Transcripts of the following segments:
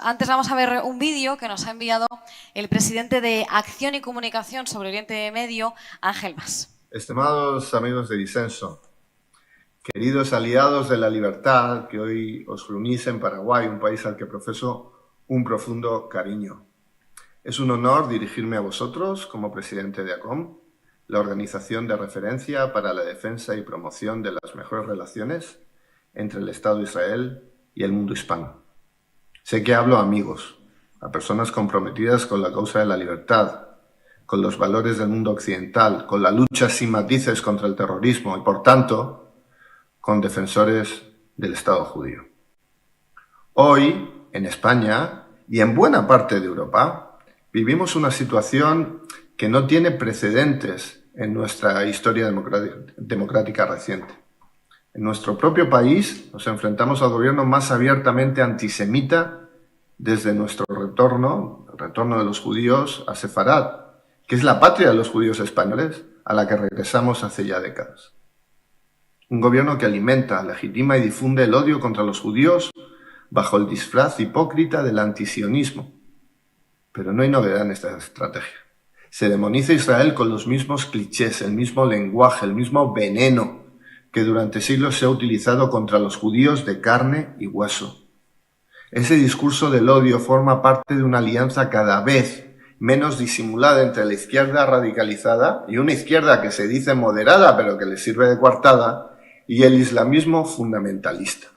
Antes vamos a ver un vídeo que nos ha enviado el presidente de Acción y Comunicación sobre Oriente Medio, Ángel Mas. Estimados amigos de Discurso, queridos aliados de la libertad que hoy os reunís en Paraguay, un país al que profeso un profundo cariño. Es un honor dirigirme a vosotros como presidente de ACOM, la organización de referencia para la defensa y promoción de las mejores relaciones entre el Estado de Israel y el mundo hispano. Sé que hablo a amigos, a personas comprometidas con la causa de la libertad, con los valores del mundo occidental, con la lucha sin matices contra el terrorismo y, por tanto, con defensores del Estado judío. Hoy, en España y en buena parte de Europa, vivimos una situación que no tiene precedentes en nuestra historia democrática reciente. En nuestro propio país nos enfrentamos al gobierno más abiertamente antisemita desde nuestro retorno, el retorno de los judíos a Sefarad, que es la patria de los judíos españoles, a la que regresamos hace ya décadas. Un gobierno que alimenta, legitima y difunde el odio contra los judíos bajo el disfraz hipócrita del antisionismo. Pero no hay novedad en esta estrategia. Se demoniza a Israel con los mismos clichés, el mismo lenguaje, el mismo veneno que durante siglos se ha utilizado contra los judíos de carne y hueso. Ese discurso del odio forma parte de una alianza cada vez menos disimulada entre la izquierda radicalizada y una izquierda que se dice moderada pero que le sirve de coartada y el islamismo fundamentalista.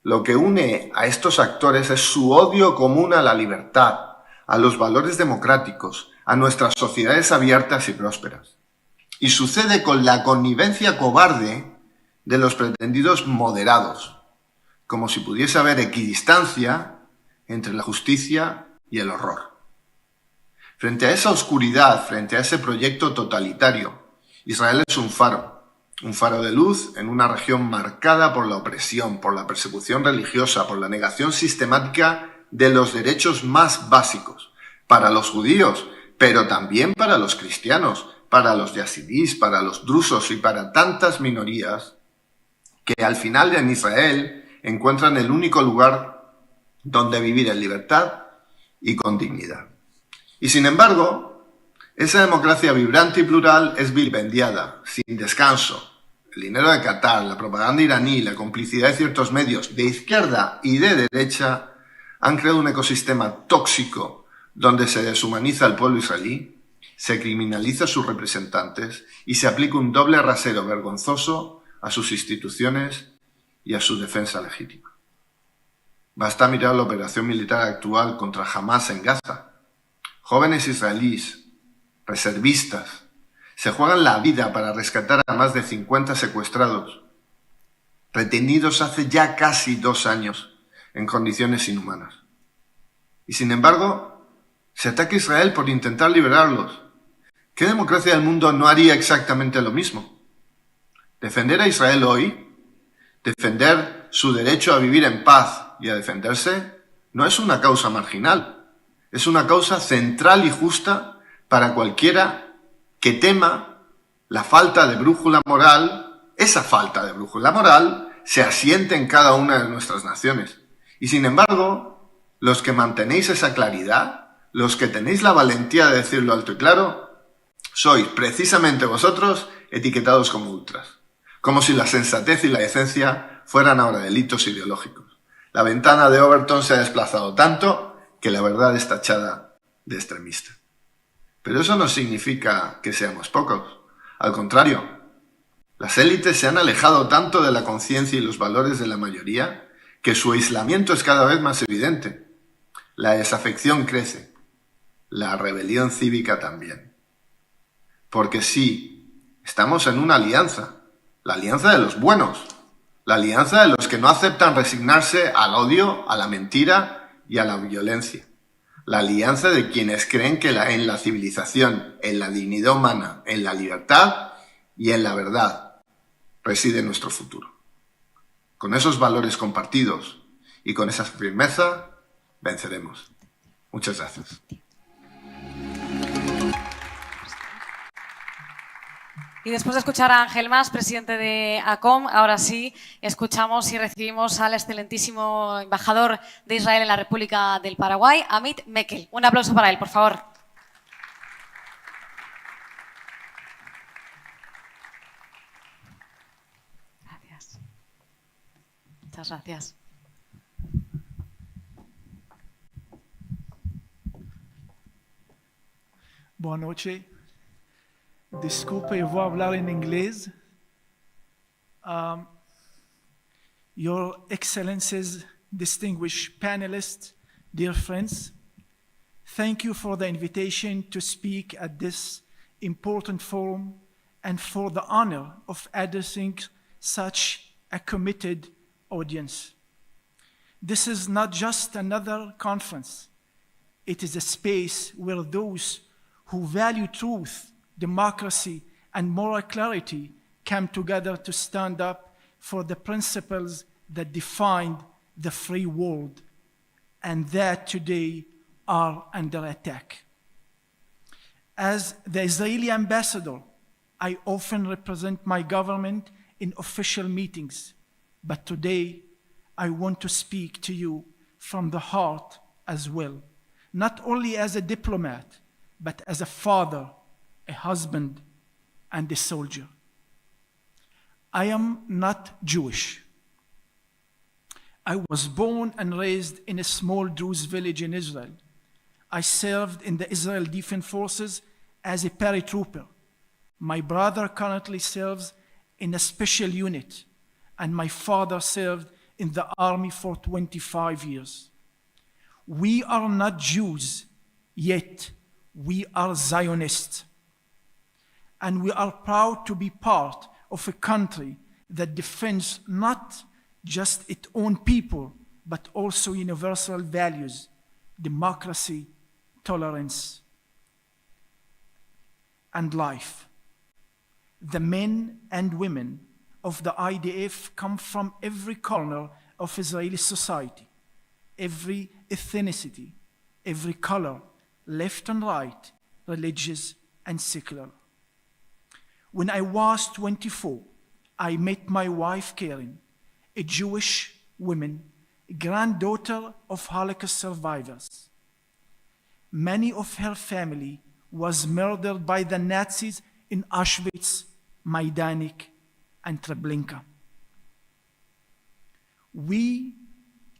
Lo que une a estos actores es su odio común a la libertad, a los valores democráticos, a nuestras sociedades abiertas y prósperas. Y sucede con la connivencia cobarde de los pretendidos moderados, como si pudiese haber equidistancia entre la justicia y el horror. Frente a esa oscuridad, frente a ese proyecto totalitario, Israel es un faro de luz en una región marcada por la opresión, por la persecución religiosa, por la negación sistemática de los derechos más básicos, para los judíos, pero también para los cristianos, para los yazidíes, para los drusos y para tantas minorías que al final en Israel encuentran el único lugar donde vivir en libertad y con dignidad. Y sin embargo, esa democracia vibrante y plural es vilipendiada, sin descanso. El dinero de Qatar, la propaganda iraní, la complicidad de ciertos medios de izquierda y de derecha han creado un ecosistema tóxico donde se deshumaniza al pueblo israelí, se criminaliza a sus representantes y se aplica un doble rasero vergonzoso a sus instituciones y a su defensa legítima. Basta mirar la operación militar actual contra Hamas en Gaza. Jóvenes israelíes, reservistas, se juegan la vida para rescatar a más de 50 secuestrados, retenidos hace ya casi 2 años en condiciones inhumanas. Y sin embargo, se ataca a Israel por intentar liberarlos. ¿Qué democracia del mundo no haría exactamente lo mismo? Defender a Israel hoy, defender su derecho a vivir en paz y a defenderse, no es una causa marginal. Es una causa central y justa para cualquiera que tema la falta de brújula moral, esa falta de brújula moral se asiente en cada una de nuestras naciones. Y sin embargo, los que mantenéis esa claridad, los que tenéis la valentía de decirlo alto y claro, sois precisamente vosotros etiquetados como ultras. Como si la sensatez y la decencia fueran ahora delitos ideológicos. La ventana de Overton se ha desplazado tanto que la verdad es tachada de extremista. Pero eso no significa que seamos pocos. Al contrario, las élites se han alejado tanto de la conciencia y los valores de la mayoría que su aislamiento es cada vez más evidente. La desafección crece, la rebelión cívica también. Porque sí, estamos en una alianza, la alianza de los buenos, la alianza de los que no aceptan resignarse al odio, a la mentira y a la violencia. La alianza de quienes creen que en la civilización, en la dignidad humana, en la libertad y en la verdad reside nuestro futuro. Con esos valores compartidos y con esa firmeza venceremos. Muchas gracias. Y después de escuchar a Ángel Mas, presidente de ACOM, ahora sí escuchamos y recibimos al excelentísimo embajador de Israel en la República del Paraguay, Amit Mekel. Un aplauso para él, por favor. Gracias. Muchas gracias. Boa noite. Desculpa, eu vou falar em inglês. Your Excellencies, distinguished panelists, dear friends, thank you for the invitation to speak at this important forum and for the honor of addressing such a committed audience. This is not just another conference. It is a space where those who value truth, democracy, and moral clarity come together to stand up for the principles that define the free world and that today are under attack. As the Israeli ambassador, I often represent my government in official meetings, but today I want to speak to you from the heart as well, not only as a diplomat, but as a father, a husband, and a soldier. I am not Jewish. I was born and raised in a small Druze village in Israel. I served in the Israel Defense Forces as a paratrooper. My brother currently serves in a special unit, and my father served in the army for 25 years. We are not Jews, yet we are Zionists. And we are proud to be part of a country that defends not just its own people, but also universal values, democracy, tolerance, and life. The men and women of the IDF come from every corner of Israeli society, every ethnicity, every color, left and right, religious and secular. When I was 24, I met my wife Karen, a Jewish woman, granddaughter of Holocaust survivors. Many of her family was murdered by the Nazis in Auschwitz, Majdanek, and Treblinka. We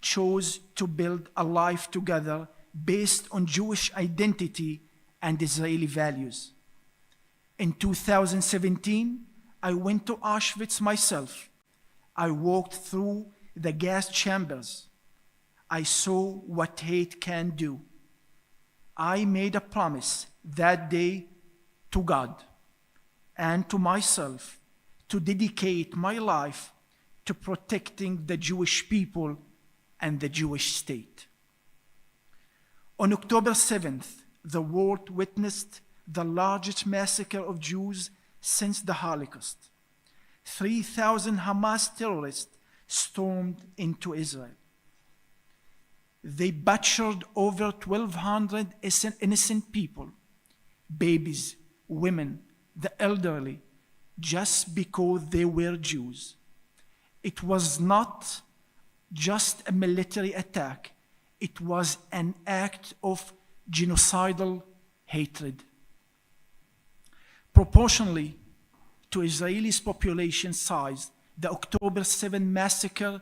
chose to build a life together based on Jewish identity and Israeli values. In 2017, I went to Auschwitz myself. I walked through the gas chambers. I saw what hate can do. I made a promise that day to God and to myself to dedicate my life to protecting the Jewish people and the Jewish state. On October 7th, the world witnessed the largest massacre of Jews since the Holocaust. 3,000 Hamas terrorists stormed into Israel. They butchered over 1,200 innocent people, babies, women, the elderly, just because they were Jews. It was not just a military attack, it was an act of genocidal hatred. Proportionally to Israel's population size, the October 7 massacre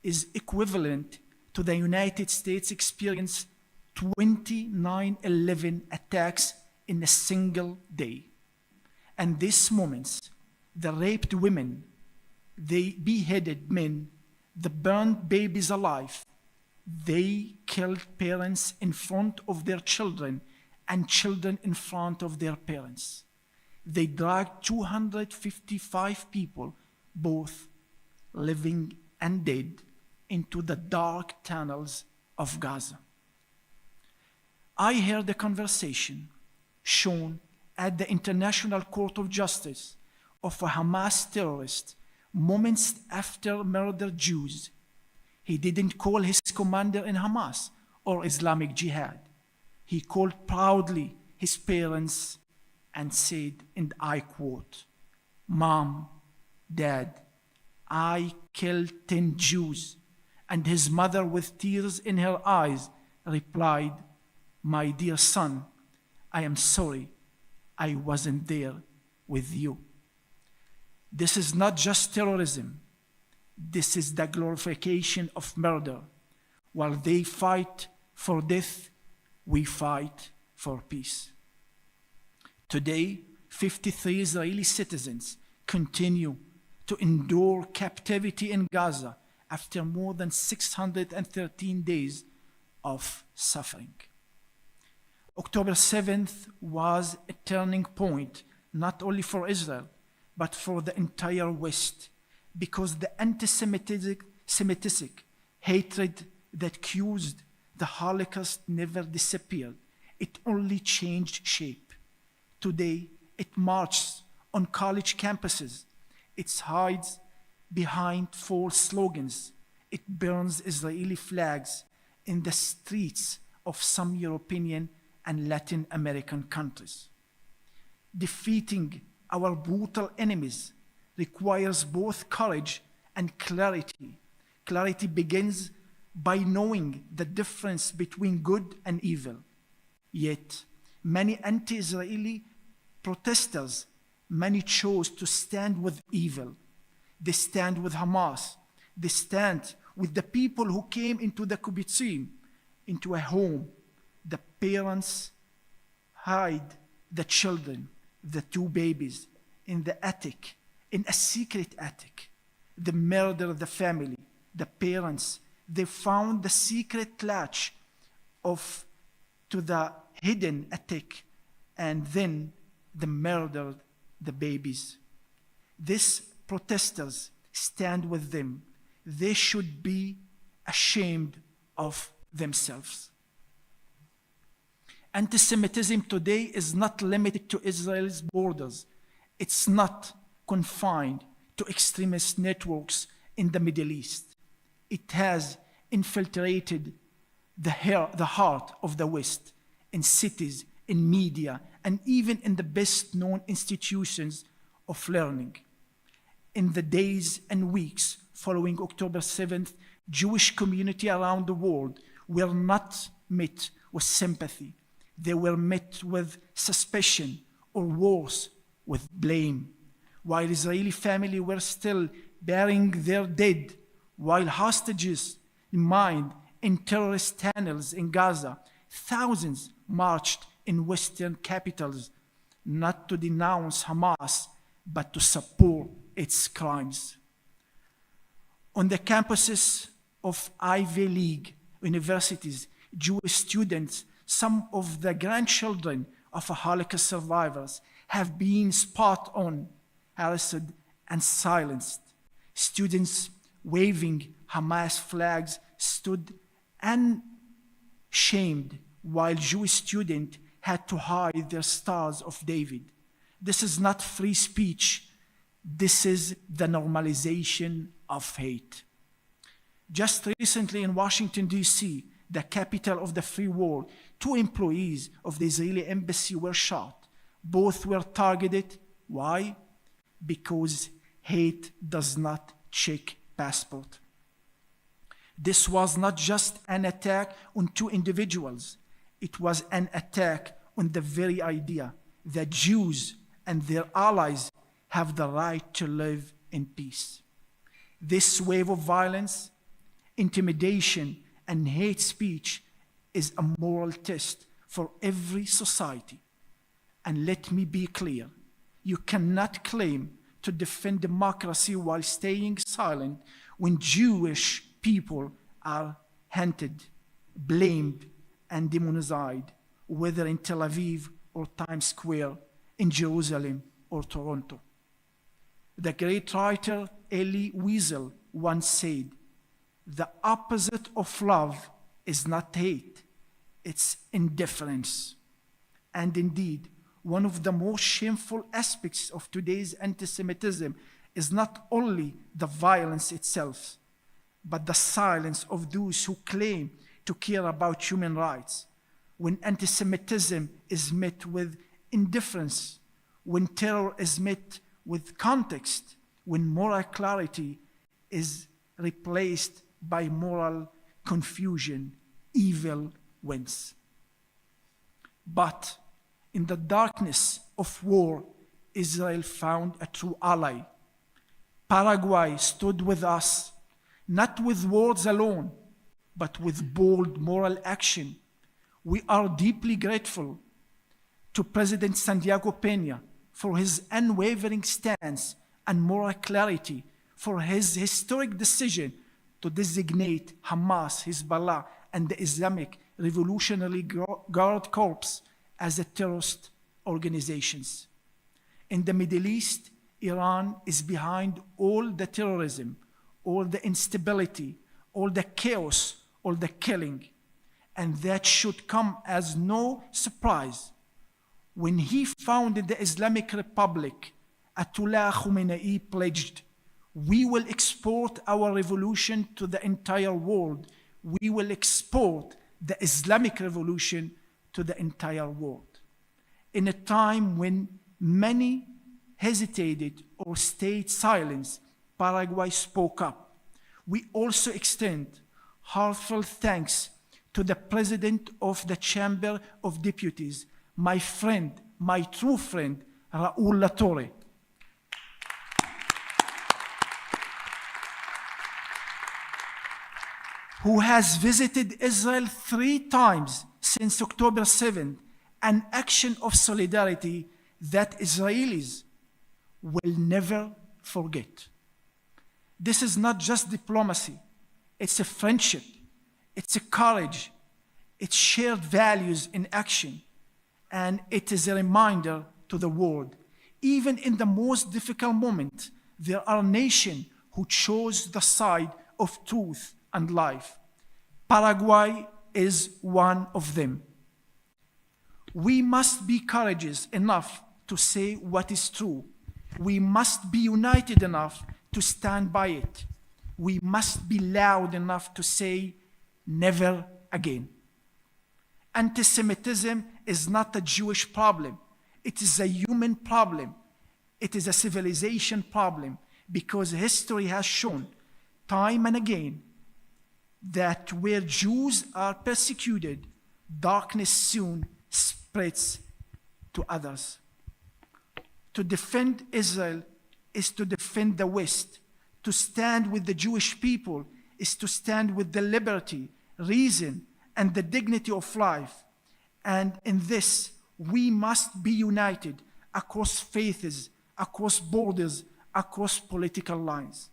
is equivalent to the United States experience 29/11 attacks in a single day. And these moments, the raped women, the beheaded men, the burned babies alive, they killed parents in front of their children and children in front of their parents. They dragged 255 people, both living and dead, into the dark tunnels of Gaza. I heard a conversation shown at the International Court of Justice of a Hamas terrorist moments after murdered Jews. He didn't call his commander in Hamas or Islamic Jihad. He called proudly his parents and said, and I quote, "Mom, Dad, I killed 10 Jews." And his mother, with tears in her eyes, replied, "My dear son, I am sorry I wasn't there with you." This is not just terrorism. This is the glorification of murder. While they fight for death, we fight for peace. Today, 53 Israeli citizens continue to endure captivity in Gaza after more than 613 days of suffering. October 7th was a turning point, not only for Israel, but for the entire West, because the anti-Semitic hatred that caused the Holocaust never disappeared. It only changed shape. Today, it marches on college campuses. It hides behind false slogans. It burns Israeli flags in the streets of some European and Latin American countries. Defeating our brutal enemies requires both courage and clarity. Clarity begins by knowing the difference between good and evil. Yet, many anti-Israeli protesters, many chose to stand with evil. They stand with Hamas. They stand with the people who came into the kibbutzim, into a home. The parents hide the children, the 2 babies, in the attic, in a secret attic. They murder the family, the parents. They found the secret latch to the hidden attic, and then they murdered the babies. These protesters stand with them. They should be ashamed of themselves. Anti-Semitism today is not limited to Israel's borders. It's not confined to extremist networks in the Middle East. It has infiltrated the heart of the West, in cities, in media, and even in the best-known institutions of learning. In the days and weeks following October 7th, Jewish community around the world were not met with sympathy. They were met with suspicion, or worse, with blame. While Israeli families were still burying their dead, while hostages remained in terrorist tunnels in Gaza, thousands marched in Western capitals, not to denounce Hamas, but to support its crimes. On the campuses of Ivy League universities, Jewish students, some of the grandchildren of Holocaust survivors, have been spot on, harassed, and silenced. Students waving Hamas flags stood unshamed, while Jewish students had to hide their Stars of David. This is not free speech. This is the normalization of hate. Just recently in Washington, D.C., the capital of the free world, 2 employees of the Israeli embassy were shot. Both were targeted. Why? Because hate does not check passport. This was not just an attack on 2 individuals. It was an attack on the very idea that Jews and their allies have the right to live in peace. This wave of violence, intimidation, and hate speech is a moral test for every society. And let me be clear, you cannot claim to defend democracy while staying silent when Jewish people are hunted, blamed, and demonized, whether in Tel Aviv or Times Square, in Jerusalem or Toronto. The great writer Elie Wiesel once said, "The opposite of love is not hate, it's indifference." And indeed, one of the most shameful aspects of today's anti-Semitism is not only the violence itself, but the silence of those who claim to care about human rights. When anti-Semitism is met with indifference, when terror is met with context, when moral clarity is replaced by moral confusion, evil wins. But in the darkness of war, Israel found a true ally. Paraguay stood with us, not with words alone, but with bold moral action. We are deeply grateful to President Santiago Peña for his unwavering stance and moral clarity, for his historic decision to designate Hamas, Hezbollah, and the Islamic Revolutionary Guard Corps as a terrorist organizations. In the Middle East, Iran is behind all the terrorism, all the instability, all the chaos, all the killing. And that should come as no surprise. When he founded the Islamic Republic, Ayatollah Khamenei pledged, "We will export our revolution to the entire world. We will export the Islamic revolution to the entire world." In a time when many hesitated or stayed silent, Paraguay spoke up. We also extend heartfelt thanks to the President of the Chamber of Deputies, my friend, my true friend, Raúl Latorre. Who has visited Israel 3 times since October 7th, an action of solidarity that Israelis will never forget. This is not just diplomacy, it's a friendship, it's a courage, it's shared values in action, and it is a reminder to the world, even in the most difficult moment, there are nations who chose the side of truth and life. Paraguay is one of them. We must be courageous enough to say what is true. We must be united enough to stand by it. We must be loud enough to say, never again. Anti-Semitism is not a Jewish problem. It is a human problem. It is a civilization problem, because history has shown time and again that where Jews are persecuted, darkness soon spreads to others. To defend Israel is to defend the West. To stand with the Jewish people is to stand with the liberty, reason, and the dignity of life. And in this, we must be united across faiths, across borders, across political lines.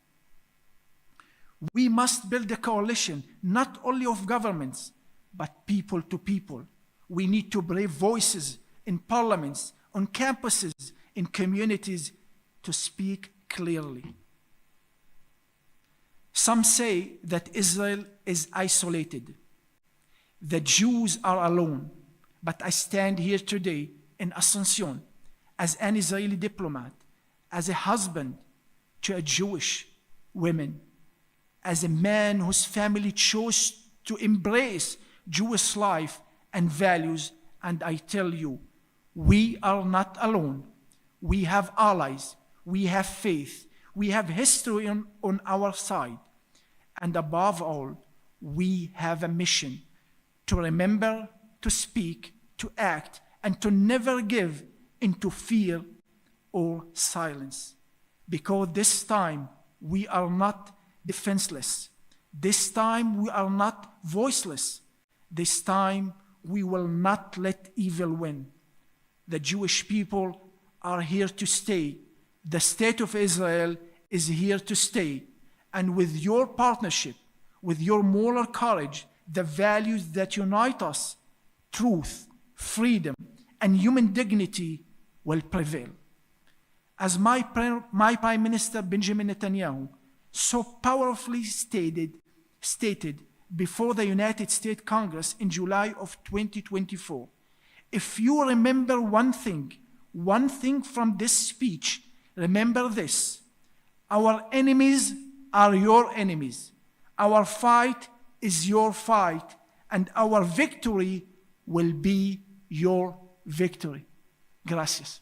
We must build a coalition, not only of governments, but people to people. We need to brave voices in parliaments, on campuses, in communities to speak clearly. Some say that Israel is isolated. The Jews are alone. But I stand here today in Asunción as an Israeli diplomat, as a husband to a Jewish woman, as a man whose family chose to embrace Jewish life and values, and I tell you, we are not alone. We have allies, we have faith, we have history on our side, and above all, we have a mission to remember, to speak, to act, and to never give into fear or silence. Because this time we are not defenseless. This time we are not voiceless. This time we will not let evil win. The Jewish people are here to stay. The state of Israel is here to stay. And with your partnership, with your moral courage, the values that unite us, truth, freedom, and human dignity will prevail. As my Prime Minister Benjamin Netanyahu so powerfully stated before the United States Congress in July of 2024, if you remember one thing from this speech, remember this: our enemies are your enemies. Our fight is your fight, and our victory will be your victory. Gracias.